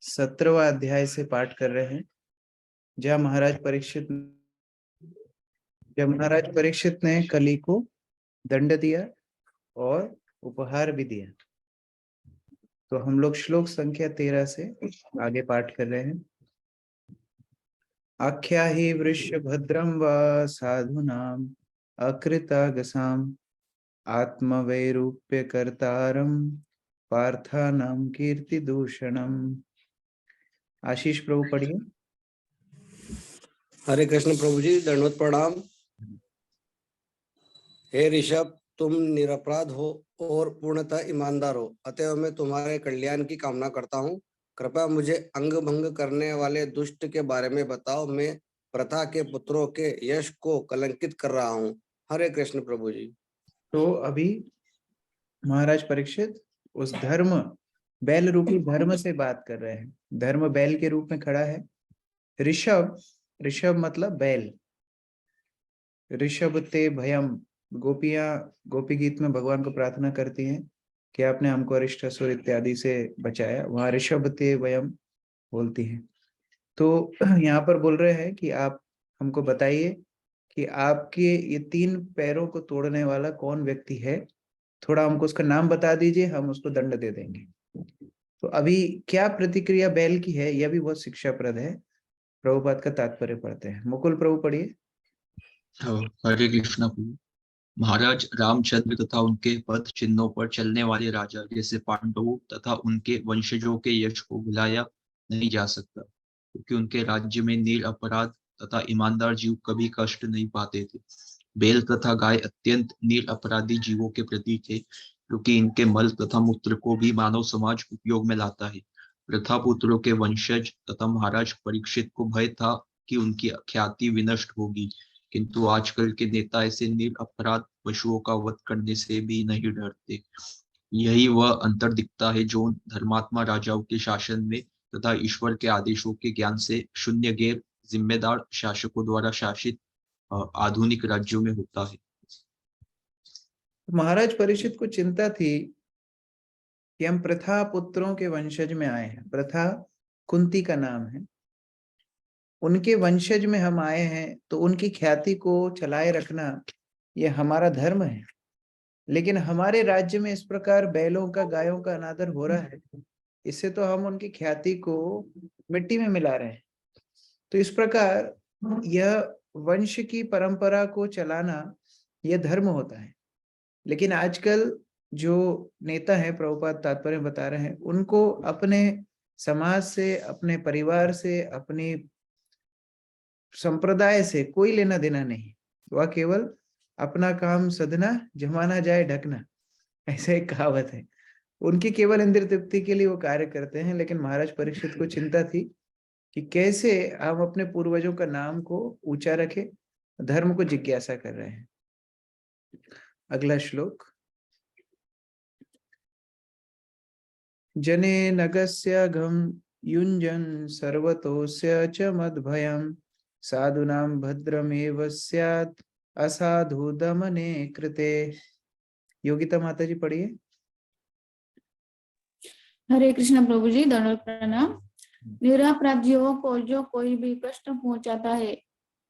17वां अध्याय से पाठ कर रहे हैं। जब महाराज परीक्षित ने कली को दंड दिया और उपहार भी दिया। तो हम लोग श्लोक संख्या 13 से आगे पाठ कर रहे हैं। आख्या ही वृषभद्रं व साधूनाम अकृतागसाम आत्मवैरूप्य कर्तारम पार्थानाम कीर्ति दूषणम। आशीष प्रभु पढ़िए। हरे कृष्ण प्रभु जी, दंडवत प्रणाम। हे ऋषभ, तुम निरपराध हो और पूर्णतः ईमानदार हो, अतएव मैं तुम्हारे कल्याण की कामना करता हूँ। कृपया मुझे अंग भंग करने वाले दुष्ट के बारे में बताओ। मैं प्रथा के पुत्रों के यश को कलंकित कर रहा हूँ। हरे कृष्ण प्रभु जी। तो अभी महाराज परीक्षित उस धर्म, बैल रूपी धर्म से बात कर रहे हैं। धर्म बैल के रूप में खड़ा है। ऋषभ, ऋषभ मतलब बैल। ऋषभ ते भयम, गोपियां गोपी गीत में भगवान को प्रार्थना करती हैं कि आपने हमको अरिष्ट असुर इत्यादि से बचाया। वहां ऋषभ ते भयम बोलती हैं। तो यहाँ पर बोल रहे हैं कि आप हमको बताइए कि आपके ये 3 पैरों को तोड़ने वाला कौन व्यक्ति है। थोड़ा हमको उसका नाम बता दीजिए, हम उसको दंड दे देंगे। तो अभी क्या प्रतिक्रिया बैल की है, यह भी बहुत शिक्षाप्रद है। प्रभुपाद का तात्पर्य पढ़ते हैं। मुकुल प्रभु पढ़िए। हरे कृष्णा प्रभु। महाराज रामचंद्र तथा उनके पद चिन्हों पर चलने वाले राजा जैसे पांडवों तथा उनके वंशजों के यश को भुलाया नहीं जा सकता, क्योंकि उनके राज्य में निरपराध तथा ईमानदार जीव कभी कष्ट नहीं पाते थे। बैल तथा गाय अत्यंत निरपराधी जीवों के प्रतीक थे, क्योंकि इनके मल तथा मूत्र को भी मानव समाज उपयोग में लाता है। प्रथा पुत्रों के वंशज तथा महाराज परीक्षित को भय था कि उनकी ख्याति विनष्ट होगी, किंतु आजकल के नेता ऐसे निरपराध पशुओं का वध करने से भी नहीं डरते। यही वह अंतर दिखता है जो धर्मात्मा राजाओं के शासन में तथा ईश्वर के आदेशों के ज्ञान से शून्य गैर जिम्मेदार शासकों द्वारा शासित आधुनिक राज्यों में होता है। महाराज परीक्षित को चिंता थी कि हम प्रथा पुत्रों के वंशज में आए हैं। प्रथा कुंती का नाम है। उनके वंशज में हम आए हैं, तो उनकी ख्याति को चलाए रखना यह हमारा धर्म है। लेकिन हमारे राज्य में इस प्रकार बैलों का, गायों का अनादर हो रहा है, इससे तो हम उनकी ख्याति को मिट्टी में मिला रहे हैं। तो इस प्रकार यह वंश की परंपरा को चलाना यह धर्म होता है। लेकिन आजकल जो नेता है, प्रभुपाद तात्पर्य बता रहे हैं, उनको अपने समाज से, अपने परिवार से, अपनी संप्रदाय से कोई लेना देना नहीं। वह केवल अपना काम सधना, जमाना जाए ढकना, ऐसा एक कहावत है। उनकी केवल इंद्रिय तृप्ति के लिए वो कार्य करते हैं। लेकिन महाराज परीक्षित को चिंता थी कि कैसे हम अपने पूर्वजों का नाम को ऊंचा रखें। धर्म को जिज्ञासा कर रहे हैं। अगला श्लोक। जने नगस्य घम युंजन सर्वतोस्य च मद्भयम् साधुनां भद्रमेव स्यात् असाधु दमने कृते। योगिता माता जी पढ़िए। हरे कृष्ण प्रभु जी, दंडवत प्रणाम। निरपराधियों को जो कोई भी कष्ट पहुंचाता है,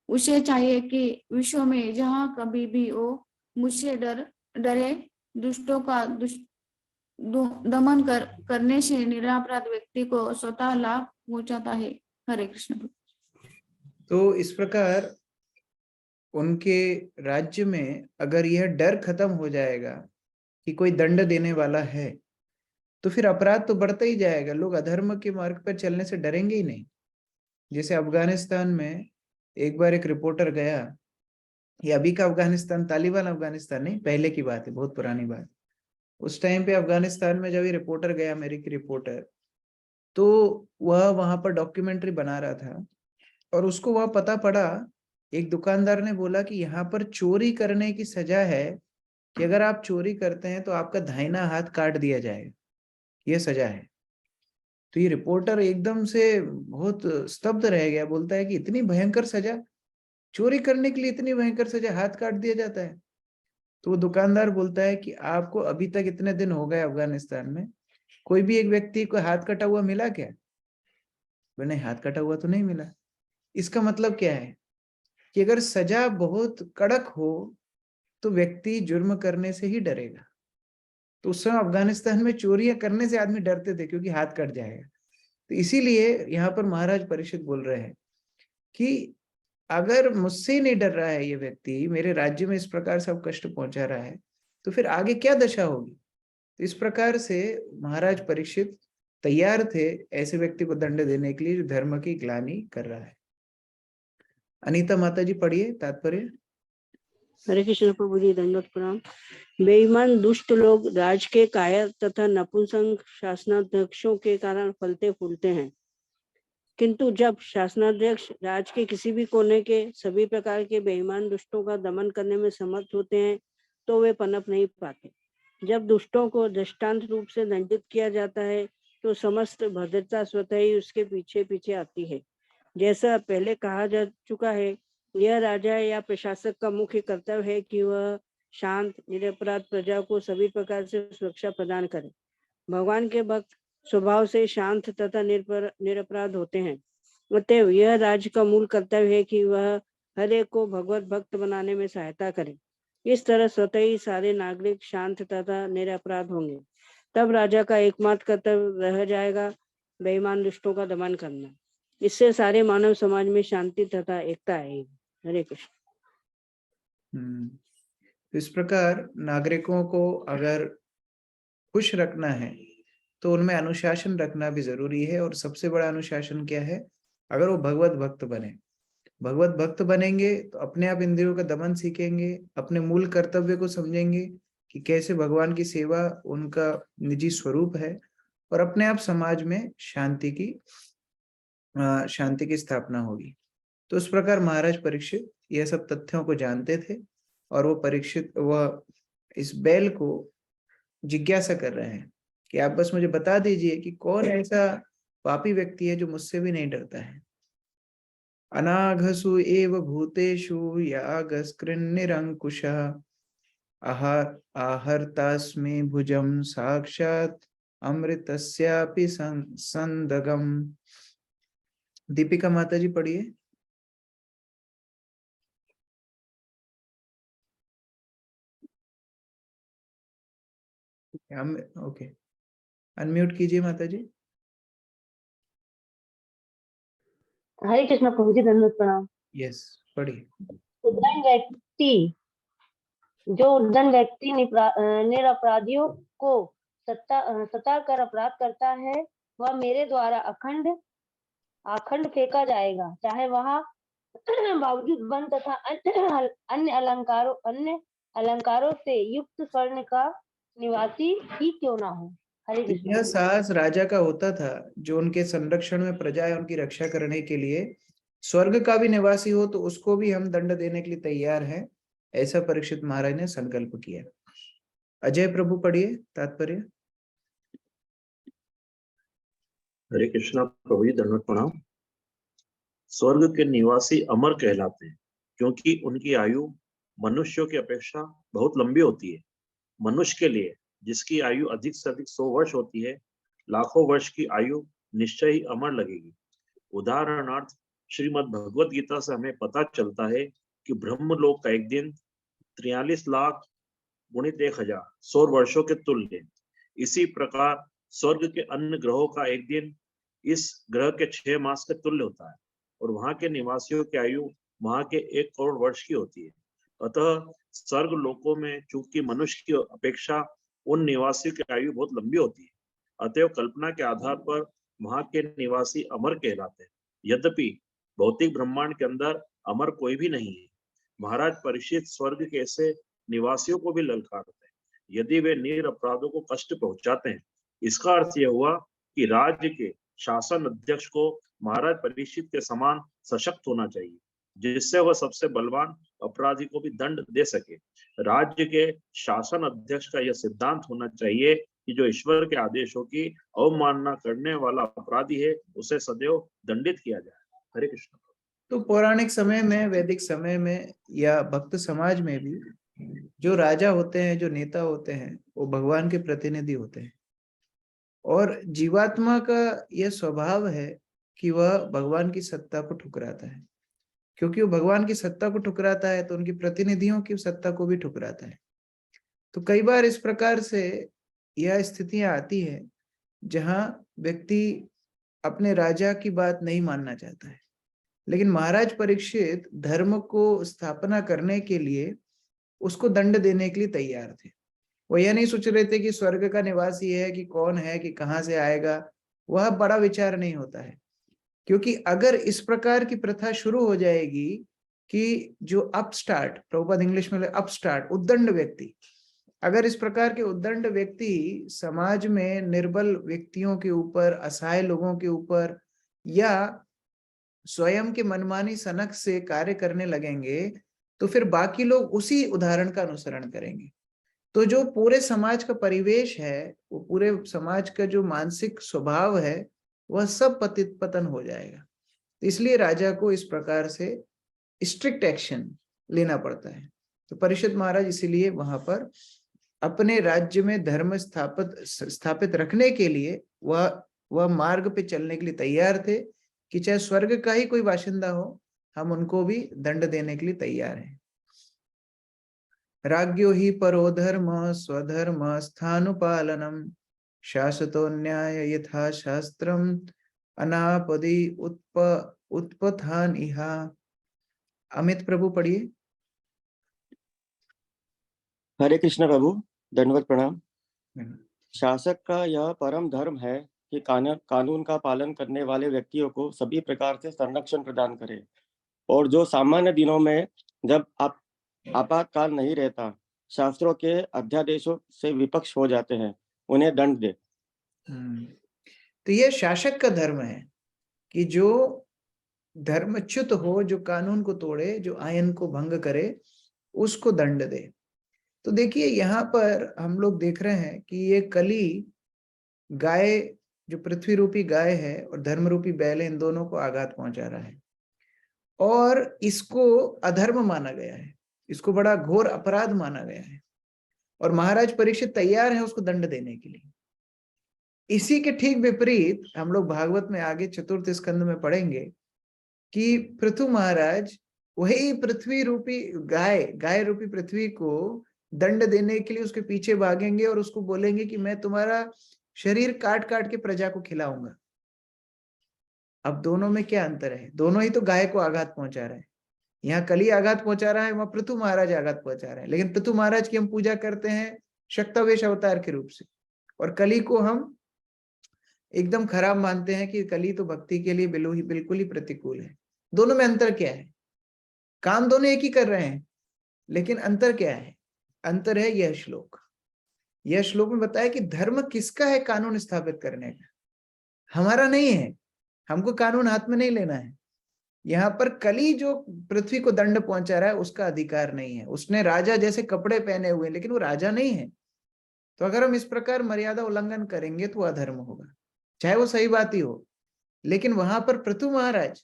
उसे चाहिए कि विश्व में जहां कभी भी वो मुझसे डरे। दुष्टों का दमन करने से निरपराध व्यक्ति को स्वतः लाभ पहुंचाता है। हरे कृष्ण। तो इस प्रकार उनके राज्य में अगर यह डर खत्म हो जाएगा कि कोई दंड देने वाला है, तो फिर अपराध तो बढ़ता ही जाएगा। लोग अधर्म के मार्ग पर चलने से डरेंगे ही नहीं। जैसे अफगानिस्तान में एक बार एक रिपोर्टर गया, ये अभी का अफगानिस्तान, तालिबान अफगानिस्तान नहीं, पहले की बात है, बहुत पुरानी बात। उस टाइम पे अफगानिस्तान में जब ये रिपोर्टर गया, अमेरिकी रिपोर्टर, तो वह वहां पर डॉक्यूमेंट्री बना रहा था और उसको वह पता पड़ा, एक दुकानदार ने बोला कि यहाँ पर चोरी करने की सजा है कि अगर आप चोरी करते हैं तो आपका दाहिना हाथ काट दिया जाएगा, यह सजा है। तो ये रिपोर्टर एकदम से बहुत स्तब्ध रह गया, बोलता है कि इतनी भयंकर सजा, चोरी करने के लिए इतनी भयंकर सजा, हाथ काट दिया जाता है। तो वो दुकानदार बोलता है कि आपको अभी तक इतने दिन हो गए अफगानिस्तान में, कोई भी एक व्यक्ति को हाथ कटा हुआ मिला क्या? नहीं, हाथ कटा हुआ तो नहीं मिला। इसका मतलब क्या है कि अगर सजा बहुत कड़क हो तो व्यक्ति जुर्म करने से ही डरेगा। तो उस समय अफगानिस्तान में चोरियां करने से आदमी डरते थे क्योंकि हाथ कट जाएगा। तो इसीलिए यहाँ पर महाराज परीक्षित बोल रहे हैं कि अगर मुझसे नहीं डर रहा है ये व्यक्ति, मेरे राज्य में इस प्रकार सब कष्ट पहुंचा रहा है, तो फिर आगे क्या दशा होगी। तो इस प्रकार से महाराज परीक्षित तैयार थे ऐसे व्यक्ति को दंड देने के लिए जो धर्म की ग्लानि कर रहा है। अनीता माता जी पढ़िए तात्पर्य। हरे कृष्ण प्रभु जी, दंडवत प्रणाम। बेईमान दुष्ट लोग राज के कायर तथा नपुंसक शासनाध्यक्षों के कारण फलते फूलते हैं, किंतु जब शासनाध्यक्ष राज के किसी भी कोने के सभी प्रकार के बेईमान दुष्टों का दमन करने में समर्थ होते हैं तो वे पनप नहीं पाते। जब दुष्टों को दृष्टांत रूप से दंडित किया जाता है तो समस्त भद्रता स्वतः ही उसके पीछे पीछे आती है। जैसा पहले कहा जा चुका है, यह राजा या प्रशासक का मुख्य कर्तव्य है कि वह शांत निरपराध प्रजा को सभी प्रकार से सुरक्षा प्रदान करे। भगवान के भक्त स्वभाव से शांत तथा निरपराध होते हैं, अतएव यह राज्य का मूल कर्तव्य है कि वह हर एक को भगवत भक्त बनाने में सहायता करे। इस तरह स्वतः ही सारे नागरिक शांत तथा निरपराध होंगे। तब राजा का एकमात्र कर्तव्य रह जाएगा बेईमान दुष्टों का दमन करना। इससे सारे मानव समाज में शांति तथा एकता आएगी। हरे कृष्ण। इस प्रकार नागरिकों को अगर खुश रखना है तो उनमें अनुशासन रखना भी जरूरी है। और सबसे बड़ा अनुशासन क्या है, अगर वो भगवत भक्त बने, भगवत भक्त बनेंगे तो अपने आप इंद्रियों का दमन सीखेंगे, अपने मूल कर्तव्य को समझेंगे कि कैसे भगवान की सेवा उनका निजी स्वरूप है, और अपने आप समाज में शांति की स्थापना होगी। तो उस प्रकार महाराज परीक्षित यह सब तथ्यों को जानते थे, और वह इस बैल को जिज्ञासा कर रहे हैं कि आप बस मुझे बता दीजिए कि कौन ऐसा पापी व्यक्ति है जो मुझसे भी नहीं डरता है। अनाघसु एव भूतेषु यागस्कृन्निरंकुशः आहर्तास्मि भुजं साक्षात् अमृतस्यापि संदगम। दीपिका माता जी पढ़िए। ओके, अनम्यूट कीजिए माता जी। हरे कृष्ण प्रभु जी, दंडवत प्रणाम। यस, पढ़िए। उद्दंड व्यक्ति निरपराधियों को सता कर अपराध करता है, वह मेरे द्वारा अखंड फेंका जाएगा, चाहे वहां बावजूद वन तथा अन्य अलंकारों से युक्त स्वर्ण का निवासी ही क्यों ना हो। हरे कृष्ण। यह साहस राजा का होता था जो उनके संरक्षण में प्रजा उनकी रक्षा करने के लिए स्वर्ग का भी निवासी हो तो उसको भी हम दंड देने के लिए तैयार हैं, ऐसा परीक्षित महाराज ने संकल्प किया। अजय प्रभु पढ़िए तात्पर्य। हरे कृष्णा प्रभु जी, दंडवत प्रणाम। स्वर्ग के निवासी अमर कहलाते हैं क्योंकि उनकी आयु मनुष्यों की अपेक्षा बहुत लंबी होती है। मनुष्य के लिए जिसकी आयु अधिक से अधिक 100 वर्ष होती है, लाखों वर्ष की आयु निश्चय ही अमर लगेगी। उदाहरणार्थ श्रीमद् भगवद गीता से हमें पता चलता है कि ब्रह्मलोक का एक दिन 43 लाख गुणित 1000 100 वर्षों के तुल्य। इसी प्रकार स्वर्ग के अन्य ग्रहों का एक दिन इस ग्रह के 6 मास के तुल्य होता है, और वहां के निवासियों की आयु वहां के 1 करोड़ वर्ष की होती है। अतः स्वर्ग लोकों में चूंकि मनुष्य की अपेक्षा उन निवासियों की आयु बहुत लंबी होती है, अतएव कल्पना के आधार पर वहां के निवासी अमर कहलाते हैं। यद्यपि भौतिक ब्रह्मांड के अंदर अमर कोई भी नहीं है। महाराज परीक्षित स्वर्ग के ऐसे निवासियों को भी ललकारते हैं यदि वे निरपराधों को कष्ट पहुंचाते हैं। इसका अर्थ यह हुआ कि राज्य के शासन अध्यक्ष को महाराज परीक्षित के समान सशक्त होना चाहिए, जिससे वह सबसे बलवान अपराधी को भी दंड दे सके। राज्य के शासन अध्यक्ष का यह सिद्धांत होना चाहिए कि जो ईश्वर के आदेशों की अवमानना करने वाला अपराधी है उसे सदैव दंडित किया जाए। हरे कृष्ण। तो पौराणिक समय में, वैदिक समय में या भक्त समाज में भी जो राजा होते हैं, जो नेता होते हैं, वो भगवान के प्रतिनिधि होते हैं। और जीवात्मा का यह स्वभाव है कि वह भगवान की सत्ता को ठुकराता है। क्योंकि वो भगवान की सत्ता को ठुकराता है तो उनकी प्रतिनिधियों की सत्ता को भी ठुकराता है। तो कई बार इस प्रकार से यह स्थितियां आती है जहां व्यक्ति अपने राजा की बात नहीं मानना चाहता है, लेकिन महाराज परीक्षित धर्म को स्थापना करने के लिए उसको दंड देने के लिए तैयार थे। वो यह नहीं सोच रहे थे कि स्वर्ग का निवासी है कि कौन है कि कहां से आएगा, वह बड़ा विचार नहीं होता है। क्योंकि अगर इस प्रकार की प्रथा शुरू हो जाएगी कि जो अपस्टार्ट, प्रभुपाद इंग्लिश में अपस्टार्ट, उद्दंड व्यक्ति, अगर इस प्रकार के उद्दंड व्यक्ति समाज में निर्बल व्यक्तियों के ऊपर, असहाय लोगों के ऊपर या स्वयं के मनमानी सनक से कार्य करने लगेंगे तो फिर बाकी लोग उसी उदाहरण का अनुसरण करेंगे। तो जो पूरे समाज का परिवेश है, वो पूरे समाज का जो मानसिक स्वभाव है, वह सब पतित पतन हो जाएगा। इसलिए राजा को इस प्रकार से स्ट्रिक्ट एक्शन लेना पड़ता है। तो परीक्षित महाराज इसीलिए वहां पर अपने राज्य में धर्म स्थापित रखने के लिए वह मार्ग पे चलने के लिए तैयार थे कि चाहे स्वर्ग का ही कोई बाशिंदा हो, हम उनको भी दंड देने के लिए तैयार हैं। राज्ञो ही परो धर्म स्वधर्म स्थानुपालनम शाश्वतो न्याय यथा शास्त्रम अनापदि उत्पथान इहा। अमित प्रभु पढ़िए। हरे कृष्ण प्रभु, दंडवत प्रणाम। शासक का यह परम धर्म है कि कानून का पालन करने वाले व्यक्तियों को सभी प्रकार से संरक्षण प्रदान करे, और जो सामान्य दिनों में जब आपातकाल नहीं रहता, शास्त्रों के अध्यादेशों से विपक्ष हो जाते हैं, उन्हें दंड दे। तो यह शासक का धर्म है कि जो धर्मच्युत हो, जो कानून को तोड़े, जो आयन को भंग करे, उसको दंड दे। तो देखिए यहाँ पर हम लोग देख रहे हैं कि ये कली गाय, जो पृथ्वी रूपी गाय है, और धर्म रूपी बैल है, इन दोनों को आघात पहुंचा रहा है और इसको अधर्म माना गया है, इसको बड़ा घोर अपराध माना गया है, और महाराज परीक्षित तैयार है उसको दंड देने के लिए। इसी के ठीक विपरीत हम लोग भागवत में आगे चतुर्थ स्कंद में पढ़ेंगे कि पृथु महाराज वही पृथ्वी रूपी गाय रूपी पृथ्वी को दंड देने के लिए उसके पीछे भागेंगे और उसको बोलेंगे कि मैं तुम्हारा शरीर काट काट के प्रजा को खिलाऊंगा। अब दोनों में क्या अंतर है? दोनों ही तो गाय को आघात पहुंचा रहे हैं। यहाँ कली आघात पहुंचा रहा है, वहां पृथु महाराज आघात पहुंचा रहे हैं। लेकिन पृथु महाराज की हम पूजा करते हैं शक्तावेश अवतार के रूप से, और कली को हम एकदम खराब मानते हैं कि कली तो भक्ति के लिए बिल्कुल ही प्रतिकूल है। दोनों में अंतर क्या है? काम दोनों एक ही कर रहे हैं, लेकिन अंतर क्या है? अंतर है यह श्लोक। यह श्लोक में बताया कि धर्म किसका है कानून स्थापित करने का, हमारा नहीं है। हमको कानून हाथ में नहीं लेना है। यहाँ पर कली जो पृथ्वी को दंड पहुंचा रहा है, उसका अधिकार नहीं है। उसने राजा जैसे कपड़े पहने हुए, लेकिन वो राजा नहीं है। तो अगर हम इस प्रकार मर्यादा उल्लंघन करेंगे तो अधर्म होगा, चाहे वो सही बात ही हो। लेकिन वहां पर पृथु महाराज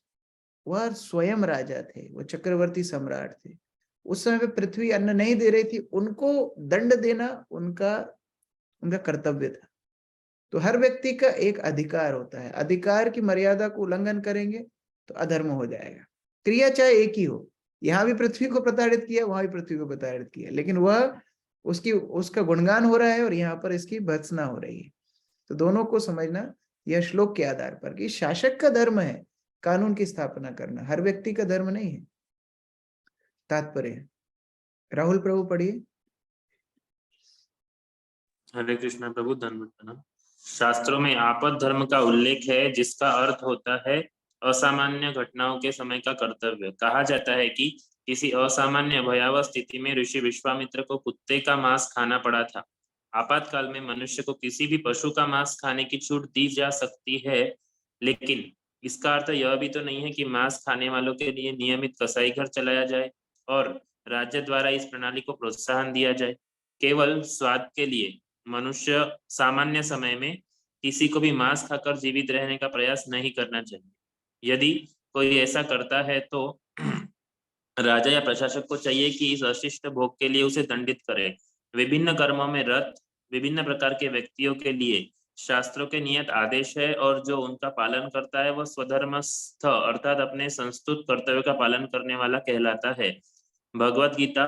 वह स्वयं राजा थे, वो चक्रवर्ती सम्राट थे। उस समय पे पृथ्वी अन्न नहीं दे रही थी, उनको दंड देना उनका कर्तव्य था। तो हर व्यक्ति का एक अधिकार होता है, अधिकार की मर्यादा को उल्लंघन करेंगे तो अधर्म हो जाएगा। क्रिया चाहे एक ही हो, यहाँ भी पृथ्वी को प्रताड़ित किया, वहां भी पृथ्वी को प्रताड़ित किया, लेकिन वह उसका गुणगान हो रहा है और यहाँ पर इसकी भर्त्सना हो रही है। तो दोनों को समझना यह श्लोक के आधार पर कि शासक का धर्म है कानून की स्थापना करना, हर व्यक्ति का धर्म नहीं है। तात्पर्य राहुल प्रभु पढ़िए। हरे कृष्ण प्रभु, धन्यवाद प्रणाम। शास्त्रों में आपद धर्म का उल्लेख है, जिसका अर्थ होता है असामान्य घटनाओं के समय का कर्तव्य। कहा जाता है कि किसी असामान्य भयावह स्थिति में ऋषि विश्वामित्र को कुत्ते का मांस खाना पड़ा था। आपातकाल में मनुष्य को किसी भी पशु का मांस खाने की छूट दी जा सकती है, लेकिन इसका अर्थ यह भी तो नहीं है कि मांस खाने वालों के लिए नियमित कसाई घर चलाया जाए और राज्य द्वारा इस प्रणाली को प्रोत्साहन दिया जाए। केवल स्वाद के लिए मनुष्य सामान्य समय में किसी को भी मांस खाकर जीवित रहने का प्रयास नहीं करना चाहिए। यदि कोई ऐसा करता है तो राजा या प्रशासक को चाहिए कि इस अशिष्ट भोग के लिए उसे दंडित करे। विभिन्न कर्मों में रत विभिन्न प्रकार के व्यक्तियों के लिए शास्त्रों के नियत आदेश है और जो उनका पालन करता है वह स्वधर्मस्थ अर्थात अपने संस्तुत कर्तव्य का पालन करने वाला कहलाता है। भगवत गीता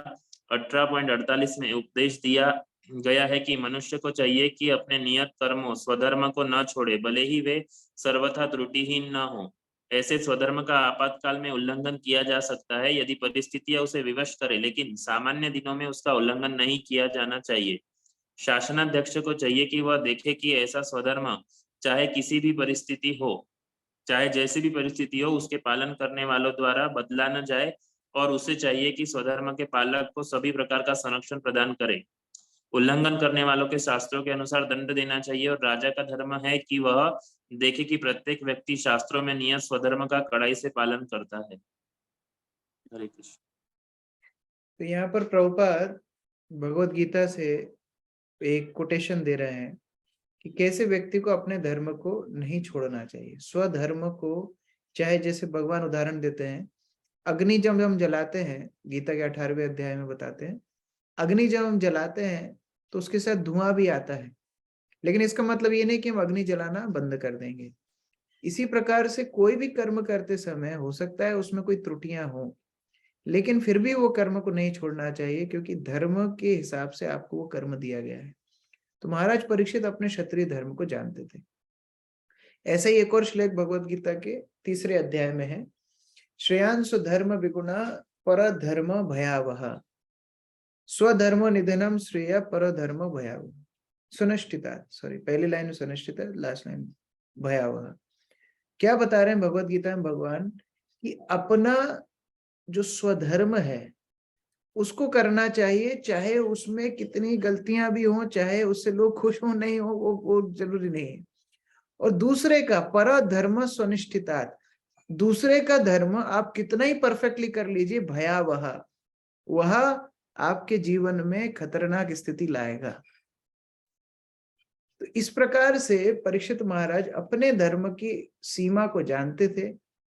18.48 में उपदेश दिया गया है कि मनुष्य को चाहिए कि अपने नियत कर्मों स्वधर्म को न छोड़े, भले ही वे सर्वथा त्रुटिहीन न हो। ऐसे स्वधर्म का आपातकाल में उल्लंघन किया जा सकता है यदि परिस्थितियां उसे विवश करे, लेकिन सामान्य दिनों में उसका उल्लंघन नहीं किया जाना चाहिए। शासनाध्यक्ष को चाहिए कि वह देखे कि ऐसा स्वधर्म चाहे किसी भी परिस्थिति हो, चाहे जैसी भी परिस्थिति हो, उसके पालन करने वालों द्वारा बदला न जाए और उसे चाहिए कि स्वधर्म के पालक को सभी प्रकार का संरक्षण प्रदान करे। उल्लंघन करने वालों के शास्त्रों के अनुसार दंड देना चाहिए और राजा का धर्म है कि वह देखे कि प्रत्येक व्यक्ति शास्त्रों में नियत स्वधर्म का कड़ाई से पालन करता है। हरे कृष्ण। तो यहाँ पर प्रभुपाद भगवत गीता से एक कोटेशन दे रहे हैं कि कैसे व्यक्ति को अपने धर्म को नहीं छोड़ना चाहिए, स्वधर्म को, चाहे जैसे भगवान उदाहरण देते हैं, अग्नि जब हम जलाते हैं, गीता के 18वें अध्याय में बताते हैं, अग्नि जब हम जलाते हैं तो उसके साथ धुआं भी आता है, लेकिन इसका मतलब ये नहीं कि हम अग्नि जलाना बंद कर देंगे। इसी प्रकार से कोई भी कर्म करते समय हो सकता है उसमें कोई त्रुटियां हो, लेकिन फिर भी वो कर्म को नहीं छोड़ना चाहिए, क्योंकि धर्म के हिसाब से आपको वो कर्म दिया गया है। तो महाराज परीक्षित अपने क्षत्रिय धर्म को जानते थे। ऐसा ही एक और श्लोक भगवत गीता के 3 अध्याय में है, श्रेयांश धर्म विगुणा पर धर्म भयावह, स्वधर्म निधनम श्रेय पर धर्म भयावह, सुनिश्चिता, सॉरी पहली लाइन में सुनिश्चिता, लास्ट लाइन भयावह। क्या बता रहे हैं भगवत गीता में भगवान कि अपना जो स्वधर्म है उसको करना चाहिए, चाहे उसमें कितनी गलतियां भी हों, चाहे उससे लोग खुश हो नहीं हो, वो जरूरी नहीं है। और दूसरे का पर धर्म सुनिश्चितात, दूसरे का धर्म आप कितना ही परफेक्टली कर लीजिए, भयावह, वह आपके जीवन में खतरनाक स्थिति लाएगा। तो इस प्रकार से परीक्षित महाराज अपने धर्म की सीमा को जानते थे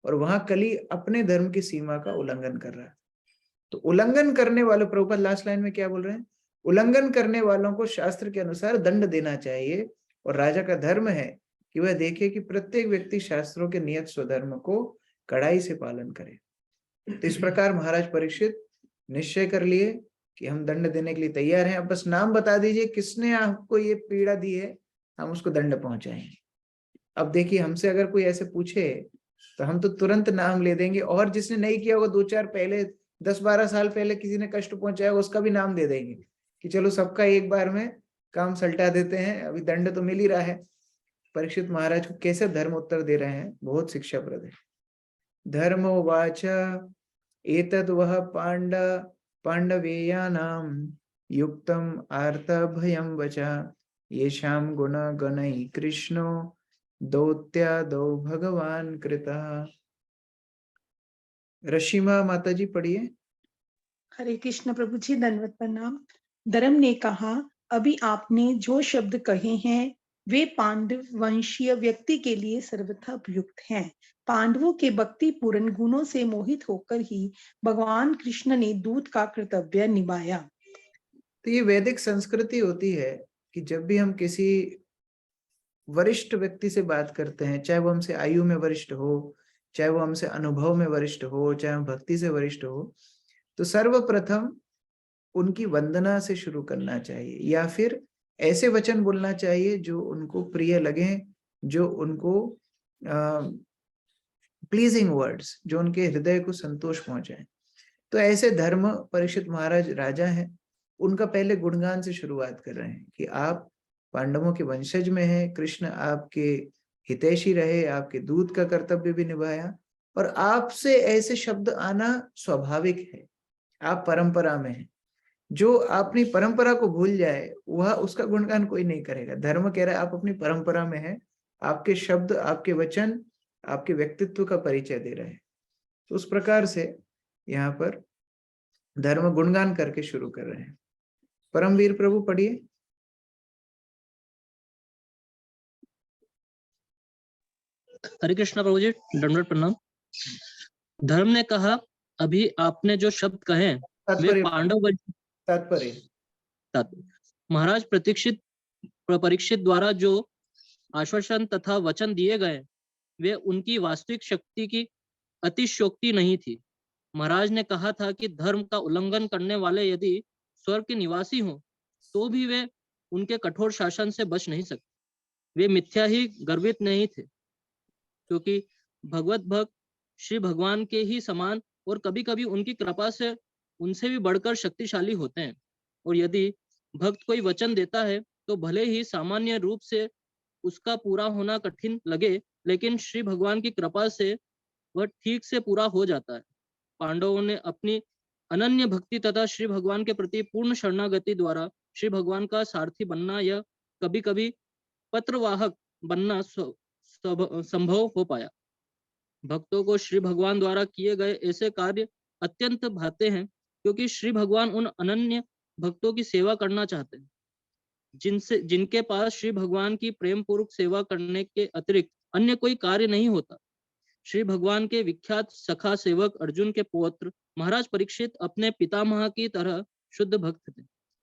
और वहां कली अपने धर्म की सीमा का उल्लंघन कर रहा है। तो उल्लंघन करने वालों, प्रभुपाद लास्ट लाइन में क्या बोल रहे हैं, उल्लंघन करने वालों को शास्त्र के अनुसार दंड देना चाहिए और राजा का धर्म है कि वह देखे कि प्रत्येक व्यक्ति शास्त्रों के नियत स्वधर्म को कड़ाई से पालन करे। तो इस प्रकार महाराज परीक्षित निश्चय कर लिए कि हम दंड देने के लिए तैयार हैं, अब बस नाम बता दीजिए किसने आपको ये पीड़ा दी है, हम उसको दंड पहुंचाएंगे। अब देखिए, हमसे अगर कोई ऐसे पूछे तो हम तो तुरंत नाम ले देंगे, और जिसने नहीं किया होगा 2-4 पहले 10-12 साल पहले किसी ने कष्ट पहुंचाया उसका भी नाम दे देंगे कि चलो सबका एक बार में काम सल्टा देते हैं, अभी दंड तो मिल ही रहा है। परीक्षित महाराज को कैसे धर्म उत्तर दे रहे हैं, बहुत शिक्षाप्रद है। धर्मो वाचा एतद् वह पांडवेयानाम युक्तम आर्त भयम वचा येषाम गुण गणै कृष्णो दौत्यादो भगवान कृतः। रशिमा माता जी पढ़िए। हरे कृष्ण प्रभु जी, दंडवत प्रणाम। धर्म ने कहा, अभी आपने जो शब्द कहे हैं वे पांडव वंशीय व्यक्ति के लिए सर्वथा उपयुक्त हैं। पांडवों के भक्ति पूर्ण गुणों से मोहित होकर ही भगवान कृष्ण ने दूत का कर्तव्य निभाया। तो ये वैदिक संस्कृति होती है कि जब भी हम किसी वरिष्ठ व्यक्ति से बात करते हैं, चाहे वो हमसे आयु में वरिष्ठ हो, चाहे वो हमसे अनुभव में वरिष्ठ हो, चाहे हम भक्ति से वरिष्ठ हो, तो सर्वप्रथम उनकी वंदना से शुरू करना चाहिए, या फिर ऐसे वचन बोलना चाहिए जो उनको प्रिय लगे, जो उनको प्लीजिंग वर्ड्स, जो उनके हृदय को संतोष पहुंचाए। तो ऐसे धर्म परीक्षित महाराज राजा हैं, उनका पहले गुणगान से शुरुआत कर रहे हैं कि आप पांडवों के वंशज में हैं, कृष्ण आपके हितैषी रहे, आपके दूत का कर्तव्य भी निभाया, और आपसे ऐसे शब्द आना स्वाभाविक है, आप परंपरा में हैं। जो अपनी परंपरा को भूल जाए वह उसका गुणगान कोई नहीं करेगा। धर्म कह रहा है आप अपनी परंपरा में हैं, आपके शब्द, आपके वचन, आपके व्यक्तित्व का परिचय दे रहे हैं। तो उस प्रकार से यहाँ पर धर्म गुणगान करके शुरू कर रहे हैं। परमवीर प्रभु पढ़िए। हरे कृष्ण प्रभु जी, दंडवत प्रणाम। धर्म ने कहा, अभी आपने जो शब्द कहे वे पांडव तात्पर्य महाराज परीक्षित द्वारा जो आश्वासन तथा वचन दिए गए वे उनकी वास्तविक शक्ति की अतिशयोक्ति नहीं थी। महाराज ने कहा था कि धर्म का उल्लंघन करने वाले यदि स्वर्ग के निवासी हों तो भी वे उनके कठोर शासन से बच नहीं सकते। वे मिथ्या ही गर्वित नहीं थे, क्योंकि भगवत भक्त श्री भगवान के ही समान और कभी कभी उनकी कृपा से उनसे भी बढ़कर शक्तिशाली होते हैं। और यदि भक्त कोई वचन देता है तो भले ही सामान्य रूप से उसका पूरा होना कठिन लगे, लेकिन श्री भगवान की कृपा से वह ठीक से पूरा हो जाता है। पांडवों ने अपनी अनन्य भक्ति तथा श्री भगवान के प्रति पूर्ण शरणागति द्वारा श्री भगवान का सारथी बनना या कभी कभी पत्रवाहक बनना संभव हो पाया। भक्तों को श्री भगवान द्वारा किए गए ऐसे कार्य अत्यंत भाते हैं, क्योंकि श्री भगवान उन अनन्य भक्तों की सेवा करना चाहते हैं जिनके पास श्री भगवान की प्रेम पूर्वक सेवा करने के अतिरिक्त अन्य कोई कार्य नहीं होता। श्री भगवान के विख्यात सखा सेवक अर्जुन के पौत्र महाराज परीक्षित अपने पितामह की तरह शुद्ध भक्त थे।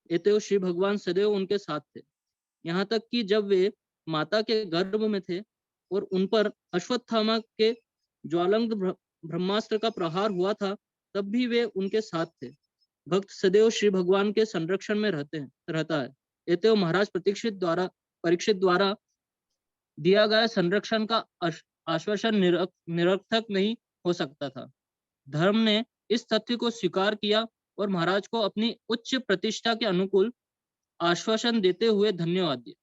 अतएव श्री भगवान सदैव उनके साथ थे, यहाँ तक कि जब वे माता के गर्भ में थे और उन पर अश्वत्थामा के ज्वालंग ब्रह्मास्त्र का प्रहार हुआ था, तब भी वे उनके साथ थे। भक्त सदैव श्री भगवान के संरक्षण में रहता है। अतएव महाराज परीक्षित द्वारा दिया गया संरक्षण का आश्वासन निरर्थक नहीं हो सकता था। धर्म ने इस तथ्य को स्वीकार किया और महाराज को अपनी उच्च प्रतिष्ठा के अनुकूल आश्वासन देते हुए धन्यवाद दिया।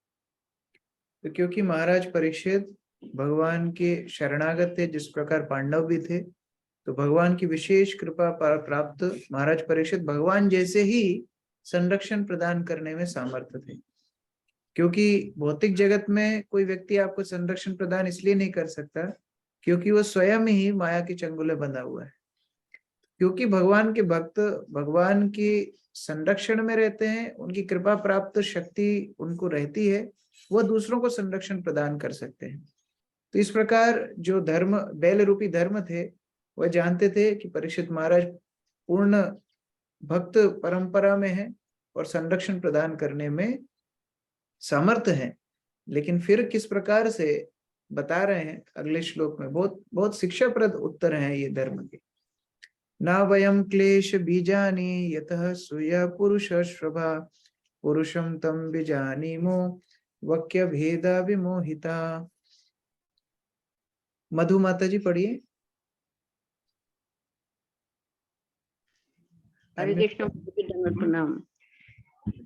तो क्योंकि महाराज परीक्षित भगवान के शरणागत थे, जिस प्रकार पांडव भी थे, तो भगवान की विशेष कृपा प्राप्त महाराज परीक्षित भगवान जैसे ही संरक्षण प्रदान करने में सामर्थ्य थे। क्योंकि भौतिक जगत में कोई व्यक्ति आपको संरक्षण प्रदान इसलिए नहीं कर सकता क्योंकि वो स्वयं ही माया के चंगुले बंधा हुआ है। क्योंकि भगवान के भक्त भगवान के संरक्षण में रहते हैं, उनकी कृपा प्राप्त शक्ति उनको रहती है, वह दूसरों को संरक्षण प्रदान कर सकते हैं। तो इस प्रकार जो धर्म बैल रूपी धर्म थे, वह जानते थे कि परीक्षित महाराज पूर्ण भक्त परंपरा में है और संरक्षण प्रदान करने में सामर्थ्य है। लेकिन फिर किस प्रकार से बता रहे हैं अगले श्लोक में, बहुत बहुत शिक्षाप्रद उत्तर हैं ये धर्म के। ना वयम क्लेश बीजानि यतः सूय पुरुष श्रभा पुरुषम तम बीजानीमो वक्य भेदा विमोहिता। मधु माता जी पढ़िए। हरे कृष्ण प्रणाम।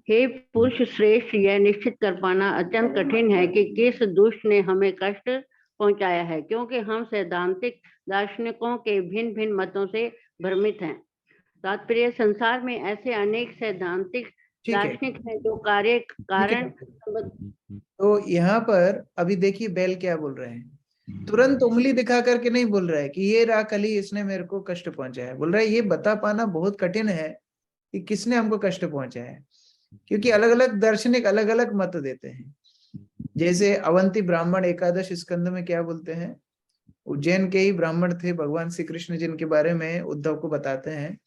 हे पुरुष श्रेष्ठ, यह निश्चित कर पाना अत्यंत कठिन है कि किस दुष्ट ने हमें कष्ट पहुंचाया है, क्योंकि हम सैद्धांतिक दार्शनिकों के भिन्न भिन्न मतों से भ्रमित हैं। तात्पर्य, संसार में ऐसे अनेक सैद्धांतिक दार्शनिक हैं जो कार्य कारण। तो यहाँ पर अभी देखिए बैल क्या बोल रहे हैं, तुरंत उंगली दिखा करके नहीं बोल रहा है कि ये रहा कली इसने मेरे को कष्ट पहुंचाया। बोल रहा है ये बता पाना बहुत कठिन है कि किसने हमको कष्ट पहुंचाया, क्योंकि अलग अलग दार्शनिक अलग अलग मत देते हैं। जैसे अवंती ब्राह्मण एकादश स्कंद में क्या बोलते हैं, उज्जैन के ही ब्राह्मण थे भगवान श्री कृष्ण जिनके बारे में उद्धव को बताते हैं।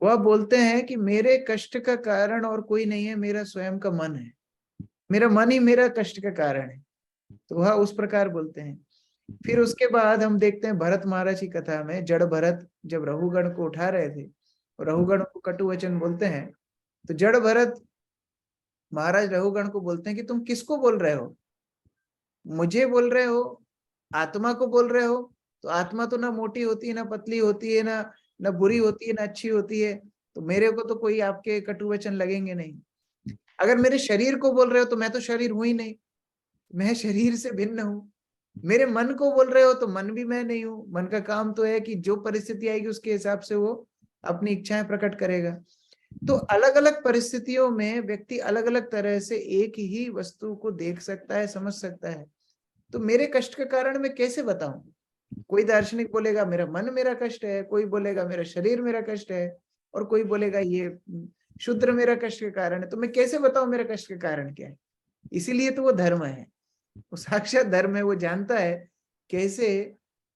वह बोलते हैं कि मेरे कष्ट का कारण और कोई नहीं है, मेरा स्वयं का मन है, मेरा मन ही मेरा कष्ट का कारण है। तो वह उस प्रकार बोलते हैं। फिर उसके बाद हम देखते हैं भरत महाराज की कथा में जड़ भरत जब रघुगण को उठा रहे थे और रघुगण को कटु वचन बोलते हैं, तो जड़ भरत महाराज रघुगण को बोलते हैं कि तुम किसको बोल रहे हो, मुझे बोल रहे हो, आत्मा को बोल रहे हो? तो आत्मा तो ना मोटी होती है ना पतली होती है, ना बुरी होती है ना अच्छी होती है, तो मेरे को तो कोई आपके कटु वचन लगेंगे नहीं। अगर मेरे शरीर को बोल रहे हो तो मैं तो शरीर हूं ही नहीं, मैं शरीर से भिन्न हूं। मेरे मन को बोल रहे हो तो मन भी मैं नहीं हूं। मन का काम तो है कि जो परिस्थिति आएगी उसके हिसाब से वो अपनी इच्छाएं प्रकट करेगा। तो अलग अलग परिस्थितियों में व्यक्ति अलग अलग तरह से एक ही वस्तु को देख सकता है, समझ सकता है। तो मेरे कष्ट का कारण मैं कैसे बताऊं? कोई दार्शनिक बोलेगा मेरा मन मेरा कष्ट है, कोई बोलेगा मेरा शरीर मेरा कष्ट है, और कोई बोलेगा ये शूद्र मेरा कष्ट का कारण है। तो मैं कैसे बताऊं मेरा कष्ट का कारण क्या है? इसीलिए तो वो धर्म है, वो साक्षात धर्म है। वो जानता है कैसे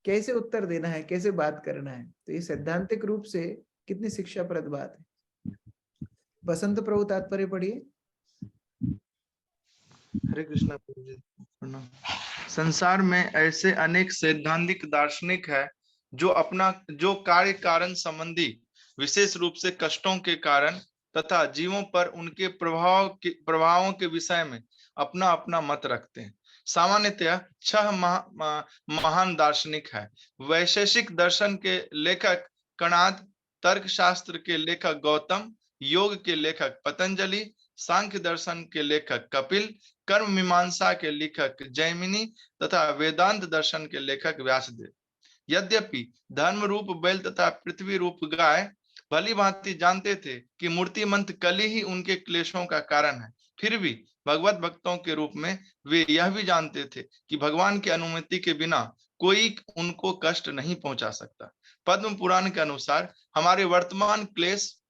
कैसे उत्तर देना है, कैसे बात करना है। तो ये सैद्धांतिक रूप से कितनी शिक्षाप्रद बात है। बसंत प्रभु तात्पर्य पढ़िए। हरे कृष्णा प्रभु जी प्रणाम। संसार में ऐसे अनेक सैद्धांतिक दार्शनिक है जो कार्य कारण संबंधी विशेष रूप से कष्टों के कारण तथा जीवों पर उनके प्रभावों के विषय में अपना अपना मत रखते हैं। सामान्यतः 6 महान दार्शनिक है। वैशेषिक दर्शन के लेखक कणाद, तर्कशास्त्र के लेखक गौतम, योग के लेखक पतंजलि, सांख्य दर्शन के लेखक कपिल, कर्म मीमांसा के लेखक जैमिनी तथा वेदांत दर्शन के लेखक व्यासदेव। यद्यपि धर्म रूप बैल तथा पृथ्वी रूप गाय भली भांति जानते थे कि मूर्तिमंत कली ही उनके क्लेशों का कारण है, फिर भी भगवत भक्तों के रूप में वे यह भी जानते थे कि भगवान की अनुमति के बिना कोई उनको कष्ट नहीं पहुंचा सकता। पद्म पुराण के अनुसार हमारे वर्तमान क्लेश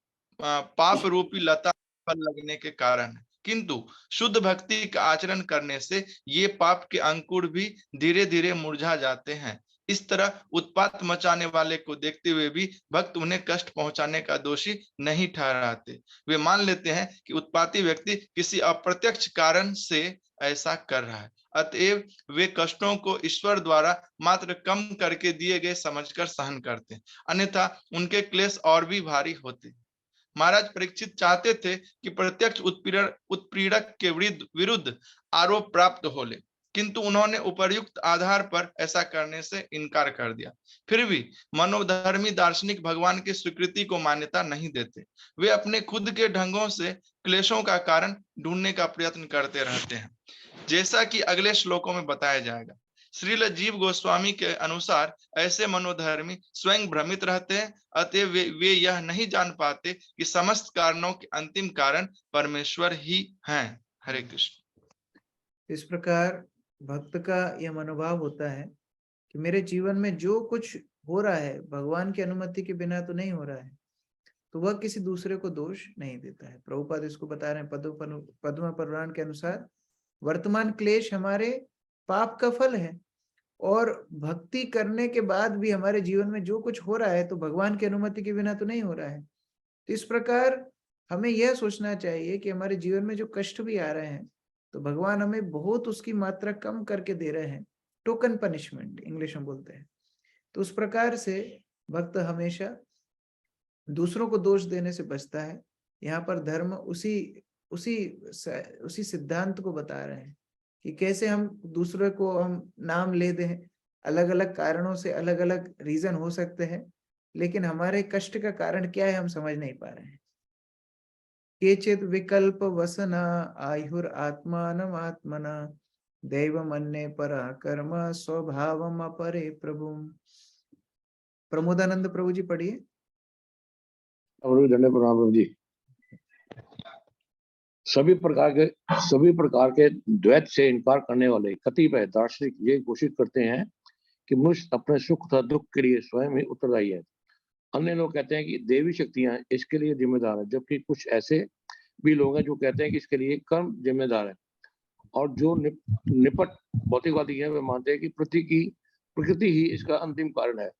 पाप रूपी लता फल लगने के कारण है, किंतु शुद्ध भक्ति का आचरण करने से ये पाप के अंकुर भी धीरे धीरे मुरझा जाते हैं। इस तरह उत्पात मचाने वाले को देखते हुए भी भक्त उन्हें कष्ट पहुंचाने का दोषी नहीं ठहराते। वे मान लेते हैं कि उत्पाती व्यक्ति किसी अप्रत्यक्ष कारण से ऐसा कर रहा है, अतएव वे कष्टों को ईश्वर द्वारा मात्र कम करके दिए गए समझकर सहन करते हैं, अन्यथा उनके क्लेश और भी भारी होते। महाराज परीक्षित चाहते थे कि प्रत्यक्ष उत्पीड़क के विरुद्ध आरोप प्राप्त हो ले, किंतु उन्होंने उपर्युक्त आधार पर ऐसा करने से इनकार कर दिया। फिर भी मनोधर्मी दार्शनिक भगवान की स्वीकृति को मान्यता नहीं देते। वे अपने खुद के ढंगों से क्लेशों का कारण ढूंढने का प्रयत्न करते रहते हैं, जैसा कि अगले श्लोकों में बताया जाएगा। श्रील जीव गोस्वामी के अनुसार ऐसे मनोधर्मी स्वयं भ्रमित रहते हैं, अतः वे यह नहीं जान पाते कि समस्त कारणों के अंतिम कारण परमेश्वर ही हैं। हरे कृष्ण। इस प्रकार भक्त का यह मनोभाव होता है कि मेरे जीवन में जो कुछ हो रहा है भगवान की अनुमति के बिना तो नहीं हो रहा है, तो वह किसी दूसरे को दोष नहीं देता है। प्रभुपाद इसको बता रहे हैं पद्म पुराण के अनुसार वर्तमान क्लेश हमारे पाप का फल है, और भक्ति करने के बाद भी हमारे जीवन में जो कुछ हो रहा है तो भगवान की अनुमति के बिना तो नहीं हो रहा है। तो इस प्रकार हमें यह सोचना चाहिए कि हमारे जीवन में जो कष्ट भी आ रहे हैं तो भगवान हमें बहुत उसकी मात्रा कम करके दे रहे हैं, टोकन पनिशमेंट इंग्लिश में बोलते हैं। तो उस प्रकार से भक्त हमेशा दूसरों को दोष देने से बचता है। यहाँ पर धर्म उसी सिद्धांत को बता रहे हैं कि कैसे हम दूसरे को हम नाम ले दें। अलग अलग कारणों से अलग अलग रीजन हो सकते हैं, लेकिन हमारे कष्ट का कारण क्या है हम समझ नहीं पा रहे हैं। केचित् विकल्प वसना आयुर आत्मानम आत्मना दैवमन्ये परा कर्म स्वभावम अपरे प्रभु। प्रमोदानंद प्रभु जी पढ़िए। प्रभु जी, सभी प्रकार के द्वैत से इनकार करने वाले कतिपय दार्शनिक ये घोषित करते हैं कि मनुष्य अपने सुख तथा दुख के लिए स्वयं ही उत्तरदायी है। अन्य लोग कहते हैं कि देवी शक्तियां इसके लिए जिम्मेदार है, जबकि कुछ ऐसे भी लोग हैं जो कहते हैं कि इसके लिए कर्म जिम्मेदार है। और जो निपट भौतिकवादी है वे मानते हैं कि प्रकृति ही इसका अंतिम कारण है।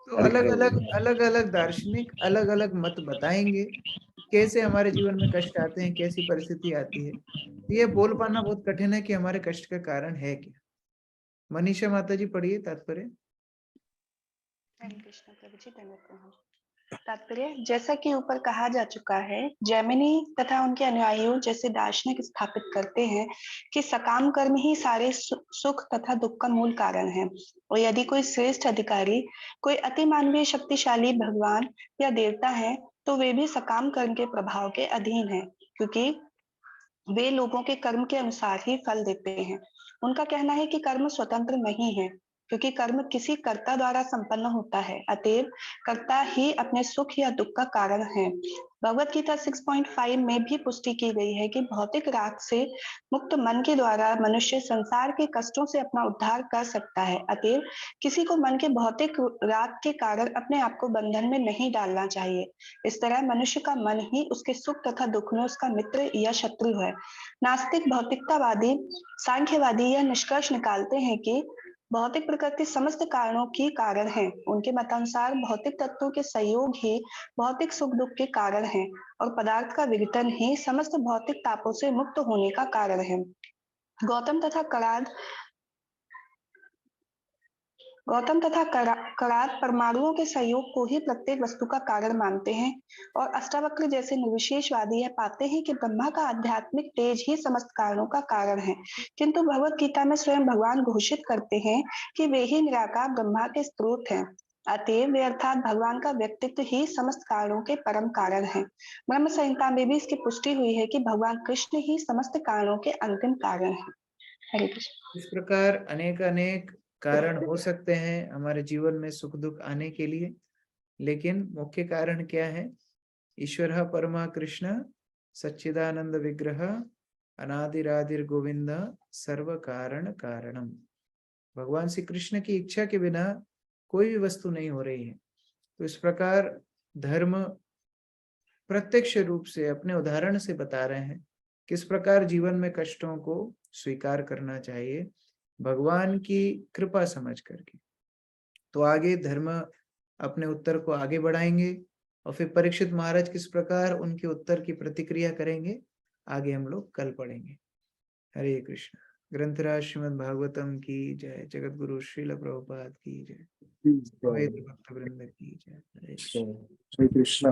तो अलग अलग दार्शनिक अलग अलग मत बताएंगे कैसे हमारे जीवन में कष्ट आते हैं, कैसी परिस्थिति आती है। ये बोल पाना बहुत कठिन है कि हमारे कष्ट का कारण है क्या। मनीषा माता जी पढ़िए तात्पर्य। कृष्ण प्रभु जी धन्यवाद। तात्पर्य, जैसा कि ऊपर कहा जा चुका है, जैमिनी तथा उनके अनुयायियों जैसे दार्शनिक स्थापित करते हैं कि सकाम कर्म ही सारे सुख तथा दुख का मूल कारण है, और यदि कोई श्रेष्ठ अधिकारी, कोई अति मानवीय शक्तिशाली भगवान या देवता है तो वे भी सकाम कर्म के प्रभाव के अधीन है, क्योंकि वे लोगों के कर्म के अनुसार ही फल देते हैं। उनका कहना है कि कर्म स्वतंत्र नहीं है, क्योंकि कर्म किसी कर्ता द्वारा संपन्न होता है, अतएव कर्ता ही अपने सुख या दुख का कारण है। भगवत गीता 6.5 में भी पुष्टि की गई है कि भौतिक राग से मुक्त मन के द्वारा मनुष्य संसार के कष्टों से अपना उद्धार कर सकता है। अतएव किसी को मन के भौतिक राग के कारण अपने आप को बंधन में नहीं डालना चाहिए। इस तरह मनुष्य का मन ही उसके सुख तथा दुख में उसका मित्र या शत्रु है। नास्तिक भौतिकतावादी सांख्यवादी यह निष्कर्ष निकालते हैं कि भौतिक प्रकृति समस्त कारणों की कारण है। उनके मतानुसार भौतिक तत्वों के संयोग ही भौतिक सुख दुख के कारण है, और पदार्थ का विघटन ही समस्त भौतिक तापों से मुक्त होने का कारण है। गौतम तथा कणाद परमाणुओं के सहयोग को ही प्रत्येक वस्तु का कारण मानते हैं और अष्टावक्र जैसे निर्विशेषवादी यह पाते हैं कि ब्रह्मा का आध्यात्मिक तेज ही समस्त कारणों का कारण है। किंतु भगवत गीता में स्वयं भगवान घोषित करते हैं कि वे ही निराकार ब्रह्मा के स्रोत हैं। अतएव वे अर्थात भगवान का व्यक्तित्व ही समस्त कारणों के परम कारण है। ब्रह्म संहिता में भी इसकी पुष्टि हुई है कि भगवान कृष्ण ही समस्त कारणों के अंतिम कारण है। हरे कृष्ण। इस प्रकार अनेक अनेक कारण हो सकते हैं हमारे जीवन में सुख दुख आने के लिए, लेकिन मुख्य कारण क्या है? ईश्वर परमा कृष्ण सच्चिदानंद विग्रह अनादिरादिर गोविंद सर्व कारण कारणम। भगवान श्री कृष्ण की इच्छा के बिना कोई भी वस्तु नहीं हो रही है। तो इस प्रकार धर्म प्रत्यक्ष रूप से अपने उदाहरण से बता रहे हैं किस प्रकार जीवन में कष्टों को स्वीकार करना चाहिए भगवान की कृपा समझ करके। तो आगे धर्म अपने उत्तर को आगे बढ़ाएंगे और फिर परीक्षित महाराज किस प्रकार उनके उत्तर की प्रतिक्रिया करेंगे आगे हम लोग कल पढ़ेंगे। हरे कृष्ण। ग्रंथराज श्रीमद् भागवतम की जय। जगत गुरु श्रील प्रभुपाद की जय। वेद भक्त वृंद की जय। हरे कृष्ण। श्री कृष्ण।